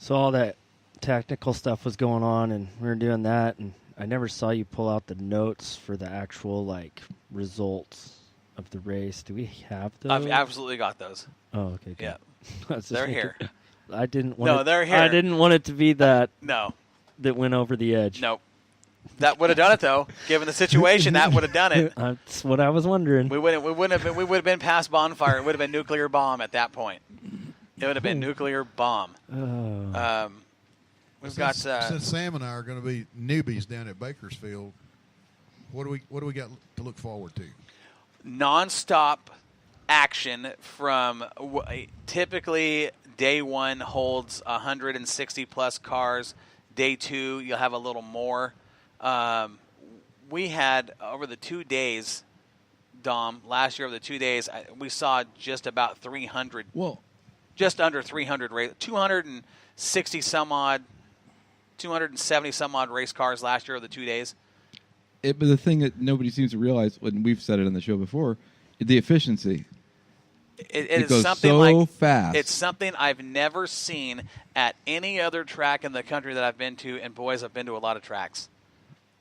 So all that technical stuff was going on, and we were doing that, and I never saw you pull out the notes for the actual results of the race. Do we have those? I've absolutely got those. Oh, okay. Good. Yeah, they're here. I didn't want. No, they're here. I didn't want it to be that. No. That went over the edge. Nope. That would have done it though. Given the situation, that would have done it. That's what I was wondering. We would have been past bonfire. It would have been nuclear bomb at that point. It would have been nuclear bomb. Oh. Since Sam and I are going to be newbies down at Bakersfield, what do we got to look forward to? Nonstop action from typically day one holds 160 plus cars. Day two, you'll have a little more. We had over the 2 days, Dom, last year over the 2 days, we saw just about 300. Well, just under 300 race, 260 some odd, 270 some odd race cars last year over the 2 days. But the thing that nobody seems to realize, when we've said it on the show before, the efficiency. It goes is something so fast. It's something I've never seen at any other track in the country that I've been to, and boys, I've been to a lot of tracks.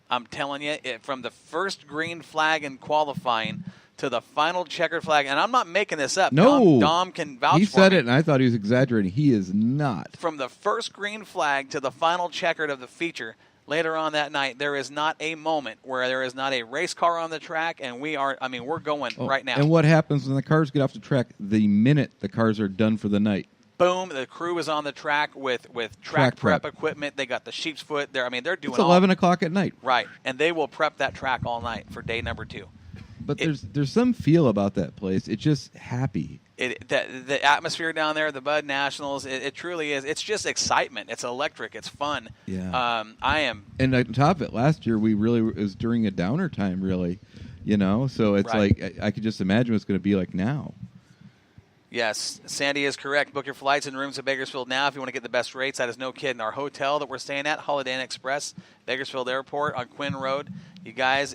I'm telling you, from the first green flag in qualifying to the final checkered flag, and I'm not making this up. No. Dom can vouch for me. He said it, and I thought he was exaggerating. He is not. From the first green flag to the final checkered of the feature, later on that night, there is not a moment where there is not a race car on the track, and we're going right now. And what happens when the cars get off the track the minute the cars are done for the night? Boom, the crew is on the track with track prep equipment. They got the sheep's foot. They're doing it's 11 o'clock at night. Right, and they will prep that track all night for day number 2. But there's some feel about that place. It's just happy. The atmosphere down there, the Bud Nationals, it truly is. It's just excitement. It's electric. It's fun. Yeah. I am. And on top of it, last year it was during a downer time, really. So it's like I could just imagine what it's going to be like now. Yes, Sandy is correct. Book your flights and rooms at Bakersfield now if you want to get the best rates. That is no kidding. Our hotel that we're staying at, Holiday Inn Express, Bakersfield Airport on Quinn Road. You guys,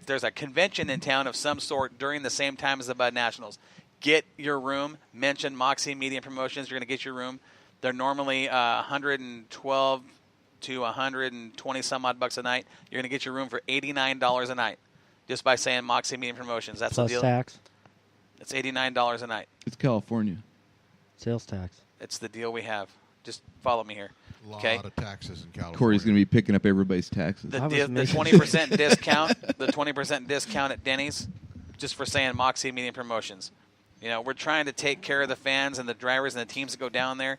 there's a convention in town of some sort during the same time as the Bud Nationals. Get your room. Mention Moxie Media Promotions. You're going to get your room. They're normally $112 to $120 some odd bucks a night. You're going to get your room for $89 a night just by saying Moxie Media Promotions. That's plus the deal. Tax. It's $89 a night. It's California. Sales tax. It's the deal we have. Just follow me here. A lot of taxes in California. Corey's going to be picking up everybody's taxes. The 20% discount. The 20% discount at Denny's, just for saying Moxie Media Promotions. We're trying to take care of the fans and the drivers and the teams that go down there.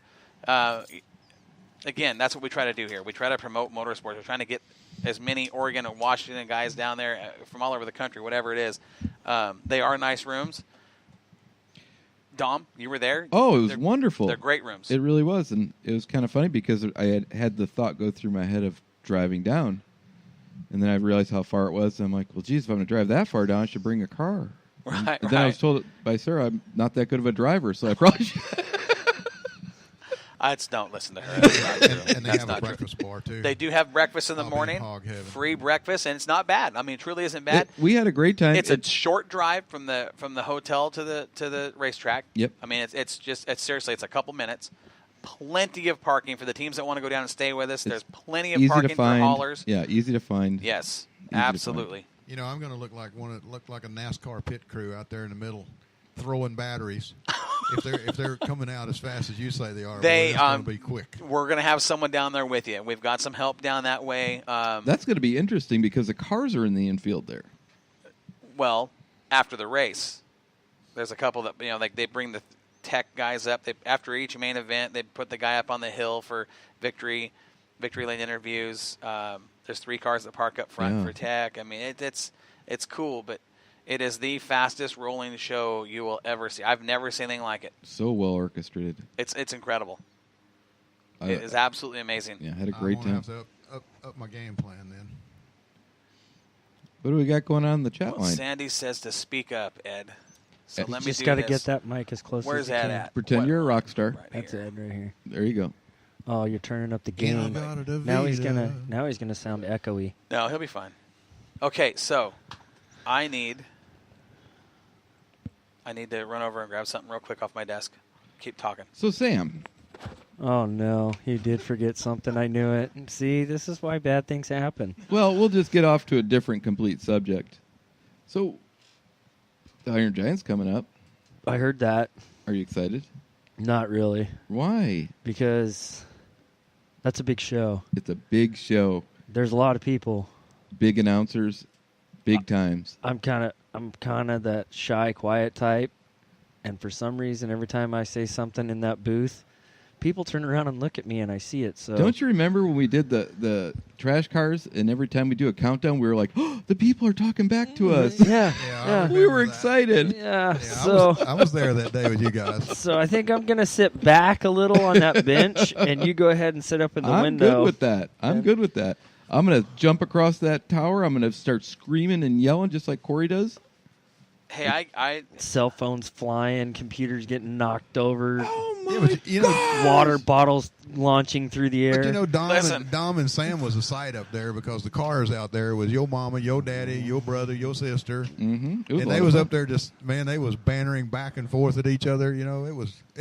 Again, that's what we try to do here. We try to promote motorsports. We're trying to get as many Oregon and Washington guys down there from all over the country, whatever it is. They are nice rooms. Dom, you were there? Oh, it was wonderful. They're great rooms. It really was, and it was kind of funny because I had the thought go through my head of driving down, and then I realized how far it was, and I'm like, well, geez, if I'm going to drive that far down, I should bring a car. Right, and then I was told by Sarah I'm not that good of a driver, so I probably should. Don't listen to her. That's not true. And they have a breakfast bar, too. They do have breakfast in the morning. Free breakfast, and it's not bad. I mean, it truly isn't bad. We had a great time. It's a short drive from the hotel to the racetrack. Yep. I mean, it's seriously, it's a couple minutes. Plenty of parking for the teams that want to go down and stay with us. There's plenty of parking for haulers. Yeah, easy to find. Yes, absolutely. I'm going to look like a NASCAR pit crew out there in the middle, throwing batteries. if they're coming out as fast as you say they are, it's going to be quick. We're going to have someone down there with you. We've got some help down that way. That's going to be interesting because the cars are in the infield there. Well, after the race, there's a couple that they bring the tech guys up. After each main event, they put the guy up on the hill for victory lane interviews. There's 3 cars that park up front for tech. I mean, it's cool, but it is the fastest rolling show you will ever see. I've never seen anything like it. So well orchestrated. It's incredible. It is absolutely amazing. Yeah, I had a great time. Have to up my game plan then. What do we got going on in the chat line? Sandy says to speak up, Ed. So let me just do got to this. get that mic as close Where's as you can. Ed at? Pretend you're a rock star. Right That's here. Ed right here. There you go. Oh, you're turning up the gain. Now he's gonna sound echoey. No, he'll be fine. Okay, so I need to run over and grab something real quick off my desk. Keep talking. So Sam, Oh, no. He did forget something. I knew it. See, this is why bad things happen. Well, we'll just get off to a different complete subject. So, the Iron Giant's coming up. I heard that. Are you excited? Not really. Why? Because that's a big show. It's a big show. There's a lot of people. Big announcers, big times. I'm kind of that shy, quiet type. And for some reason, every time I say something in that booth, people turn around and look at me, and I see it. So don't you remember when we did the trash cars, and every time we do a countdown, we were like, "Oh, the people are talking back to us." Yeah, I we were remember that. excited. yeah. Yeah, So I was there that day with you guys. So I think I'm gonna sit back a little on that bench, and you go ahead and sit up in the I'm window. good with that. I'm good with that. I'm gonna jump across that tower. I'm gonna start screaming and yelling just like Corey does. Hey, I Cell phones flying, computers getting knocked over, Oh my Yeah, but you know, water bottles launching through the air. but you know, Dom Listen. and Sam was a sight up there because the cars out there was your mama, your daddy, your brother, your sister, Mm-hmm. and they was up there just they was bantering back and forth at each other. You know, it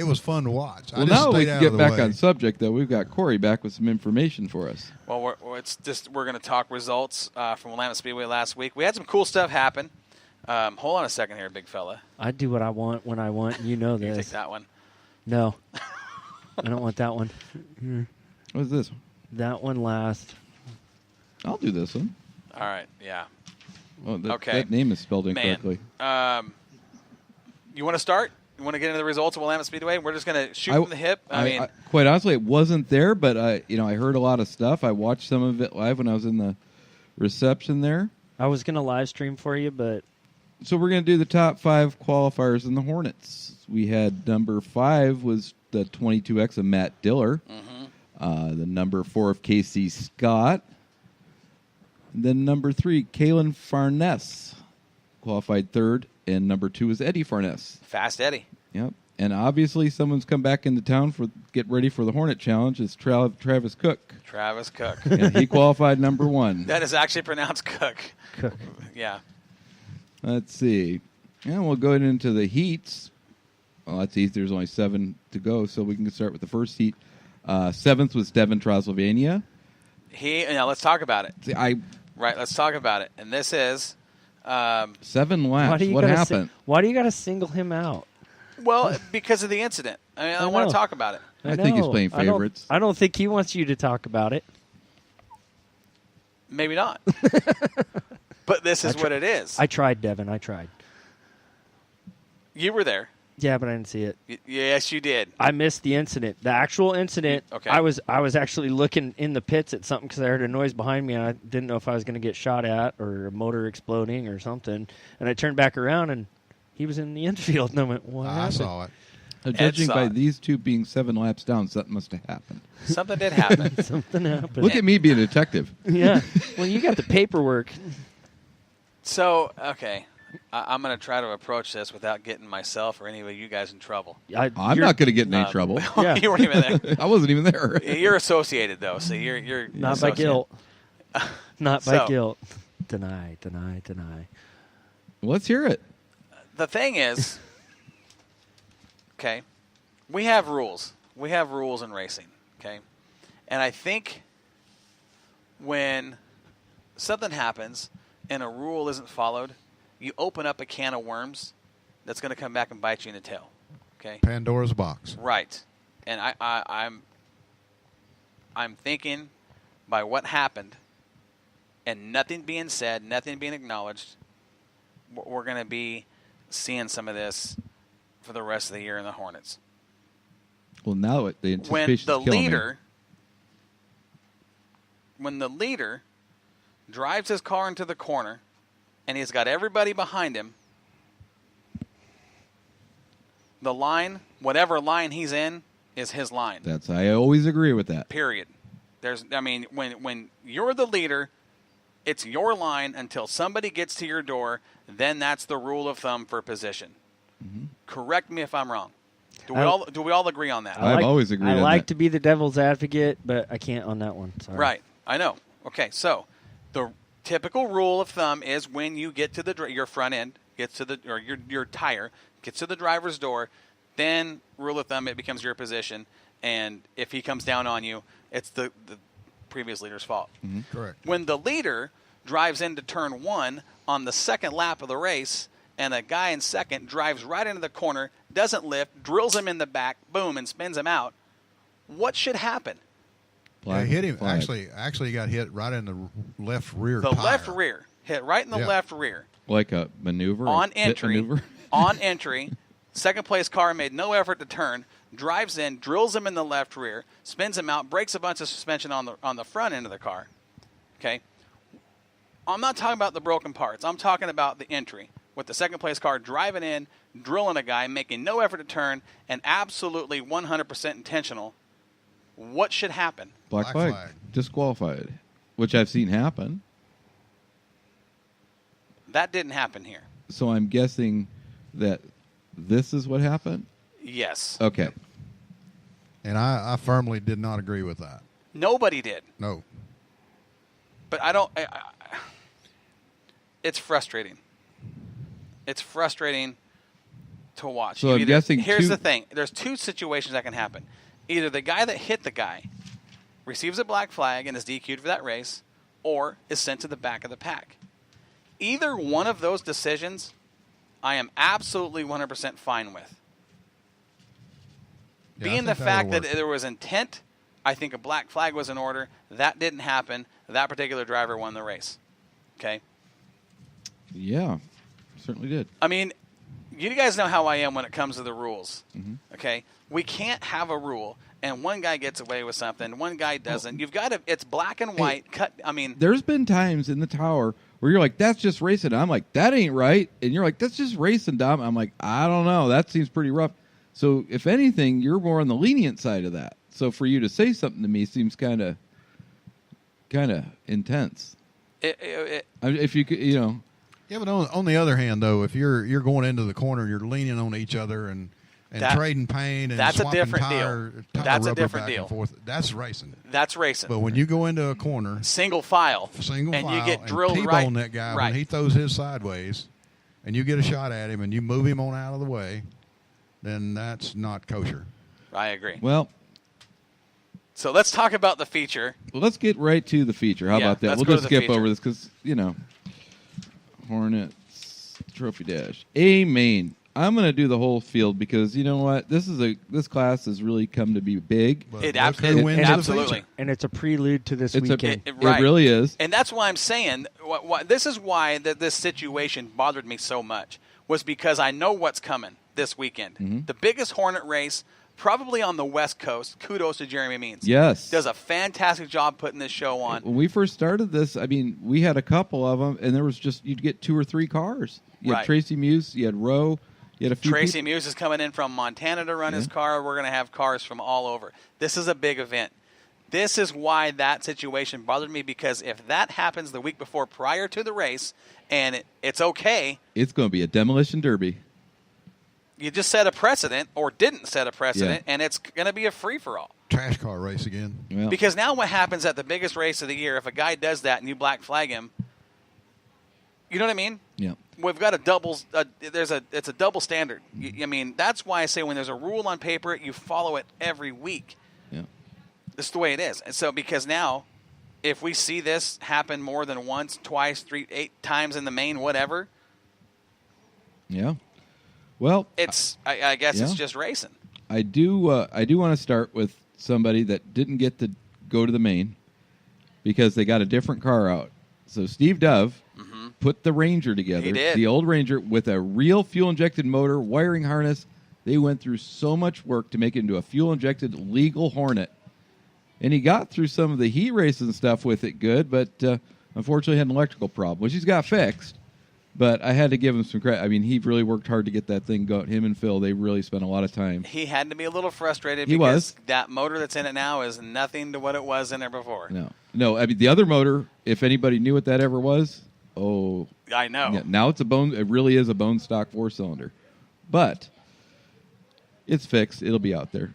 was fun to watch. Well, I just now we stayed can out get of the back way. on subject, though. We've got Corey back with some information for us. well, we're going to talk results from Willamette Speedway last week. We had some cool stuff happen. Hold on a second here, big fella. I do what I want when I want. You know You take this. that one. No, I don't want that one. What's this? That one last. I'll do this one. All right, yeah. Oh, that, Okay. that name is spelled Man. incorrectly. You want to start? You want to get into the results of Willamette Speedway? We're just going to shoot from the hip. I mean, quite honestly, it wasn't there, but I heard a lot of stuff. I watched some of it live when I was in the reception there. I was gonna live stream for you, but So we're going to do the top 5 qualifiers in the Hornets. We had number 5 was the 22X of Matt Diller. The number 4 of Casey Scott. And then number 3, Kalen Farness qualified 3rd, and number 2 was Eddie Farness. Fast Eddie. Yep. And obviously someone's come back into town for get ready for the Hornet Challenge. It's Travis Cook. Travis Cook. And he qualified number 1. That is actually pronounced Cook. Cook. Yeah. Let's see. And we'll go into the heats. Well, that's easy. There's only 7 to go, so we can start with the first heat. 7th was Devin Trosylvania. Now let's talk about it. See, Right, let's talk about it. And this is, 7 laps. What gotta happened? why do you got to single him out? well, because of the incident. I mean, I want know. to talk about it. I think he's know. playing I don't- favorites. I don't think he wants you to talk about it. Maybe not. But this is what it is. I tried, Devin. I tried. You were there. Yeah, but I didn't see it. Yes, you did. I missed the incident. The actual incident. Okay. I was actually looking in the pits at something because I heard a noise behind me, and I didn't know if I was going to get shot at or a motor exploding or something. And I turned back around, and he was in the infield. And I went, "What I happened?" saw it. Judging saw by it. these two being 7 laps down, something must have happened. Something did happen. Something happened. Look at me being a detective. Yeah. Well, you got the paperwork. So, okay. I'm going to try to approach this without getting myself or any of you guys in trouble. I'm not going to get in any trouble. Yeah. You weren't even there. I wasn't even there. You're associated, though, so you're Not by associated. guilt. Not by So- guilt. Deny. Let's hear it. The thing is, okay, we have rules. We have rules in racing, okay? And I think when something happens and a rule isn't followed, you open up a can of worms that's going to come back and bite you in the tail, okay? Pandora's box. Right. And I'm thinking by what happened and nothing being said, nothing being acknowledged, we're going to be seeing some of this for the rest of the year in the Hornets. Well, now the When anticipation's the killing leader drives his car into the corner and he's got everybody behind him, the line, whatever line he's in, is his line. me. I always agree with that. Period. When you're the leader, it's your line until somebody gets to your door. Then that's the rule of thumb for position. Mm-hmm. Correct me if I'm wrong. Do I- we all agree on that? I've always agreed I on like that. to be the devil's advocate, but I can't on that one. Sorry. Right. I know. Okay. So the typical rule of thumb is when you get to your front end gets to your tire gets to the driver's door, then rule of thumb it becomes your position. And if he comes down on you, it's the previous leader's fault. Mm-hmm. Correct. When the leader drives into turn 1 on the second lap of the race, and a guy in second drives right into the corner, doesn't lift, drills him in the back, boom, and spins him out, what should happen? Yeah, hit him. Flag. Actually, he got hit right in the left rear The tire. left rear. Hit right in the Yeah. left rear. Like a maneuver? On a pit entry. maneuver? On entry, second place car made no effort to turn, drives in, drills him in the left rear, spins him out, breaks a bunch of suspension on the front end of the car. Okay? I'm not talking about the broken parts. I'm talking about the entry with the second place car driving in, drilling a guy, making no effort to turn, and absolutely 100% intentional. What should happen? Black Black flag. flag. Disqualified, which I've seen happen. That didn't happen here. So I'm guessing that this is what happened? Yes. Okay. And I firmly did not agree with that. Nobody did. No. But I don't. It's frustrating. It's frustrating to watch. So You I'm guessing Here's two- the thing. There's two situations that can happen. Either the guy that hit the guy receives a black flag and is DQ'd for that race, or is sent to the back of the pack. Either one of those decisions, I am absolutely 100% fine with. Yeah, I Being the think fact that'll that work. there was intent, I think a black flag was in order. That didn't happen. That particular driver won the race. Okay? Yeah, certainly did. I mean, you guys know how I am when it comes to the rules. Mhm. Okay? We can't have a rule and one guy gets away with something, one guy doesn't. You've got to, it's black and white. There's been times in the tower where you're like, that's just racing. I'm like, that ain't right. And you're like, that's just racing, Dom. I'm like, I don't know. That seems pretty rough. So if anything, you're more on the lenient side of that. So for you to say something to me seems kind of intense. If you could, Yeah, but on the other hand, though, if you're going into the corner, you're leaning on each other and trading pain and that's a swapping different tire That's a rubber different back deal. and forth, that's racing. That's racing. But when you go into a corner, single file, and you get drilled T-bone right, that guy right. when he throws his sideways, and you get a shot at him and you move him on out of the way, then that's not kosher. I agree. well, So let's talk about the feature. let's get right to the feature. How Yeah, about that? let's We'll go just to the skip feature. over this because, Hornets Trophy Dash. A main. I'm going to do the whole field because you know what? This class has really come to be big. But It look abs- who it- wins it the absolutely. feature. And it's a prelude to this It's weekend. Right. It really is. And that's why I'm saying this is why this situation bothered me so much, was because I know what's coming this weekend. Mm-hmm. The biggest Hornet race probably on the West Coast. Kudos to Jeremy Means. Yes. Does a fantastic job putting this show on. When we first started this, I mean, we had a couple of them, and there was just, you'd get 2 or 3 cars. You had Right. Tracy Muse, you had Rowe, you had a few Tracy people. Muse is coming in from Montana to run his car. We're going to have cars from all over. This is a big event. This is why that situation bothered me, because if that happens the week before prior to the race and it's okay, It's going to be a demolition derby. you just set a precedent or didn't set a precedent, Yeah. and it's going to be a free-for-all. Trash car race again. Well, Because now what happens at the biggest race of the year, if a guy does that and you black flag him, you know what I mean? yeah. We've got it's a double standard. I mean, that's why I say when there's a rule on paper, you follow it every week. Yeah. This is the way it is. And so because now, if we see this happen more than once, twice, 3, 8 times in the main, whatever, Yeah. Well, I guess it's Yeah. just racing. I do want to start with somebody that didn't get to go to the main because they got a different car out. So Steve Dove put the Ranger together, He did. the old Ranger with a real fuel-injected motor, wiring harness. They went through so much work to make it into a fuel-injected legal Hornet. And he got through some of the heat races and stuff with it good, but unfortunately had an electrical problem, which he's got fixed. But I had to give him some credit. I mean, he really worked hard to get that thing going. Him and Phil, they really spent a lot of time. He had to be a little frustrated He because was. that motor that's in it now is nothing to what it was in there before. No. I mean, the other motor, if anybody knew what that ever was, I know. yeah, now it's a bone. It really is a bone stock 4-cylinder. But it's fixed. It'll be out there.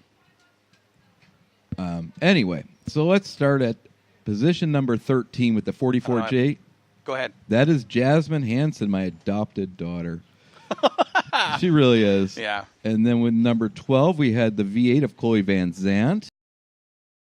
Anyway, so let's start at position number 13 with the 44J. Go ahead. That is Jasmine Hansen, my adopted daughter. She really is. Yeah. And then with number 12, we had the V8 of Chloe Van Zandt.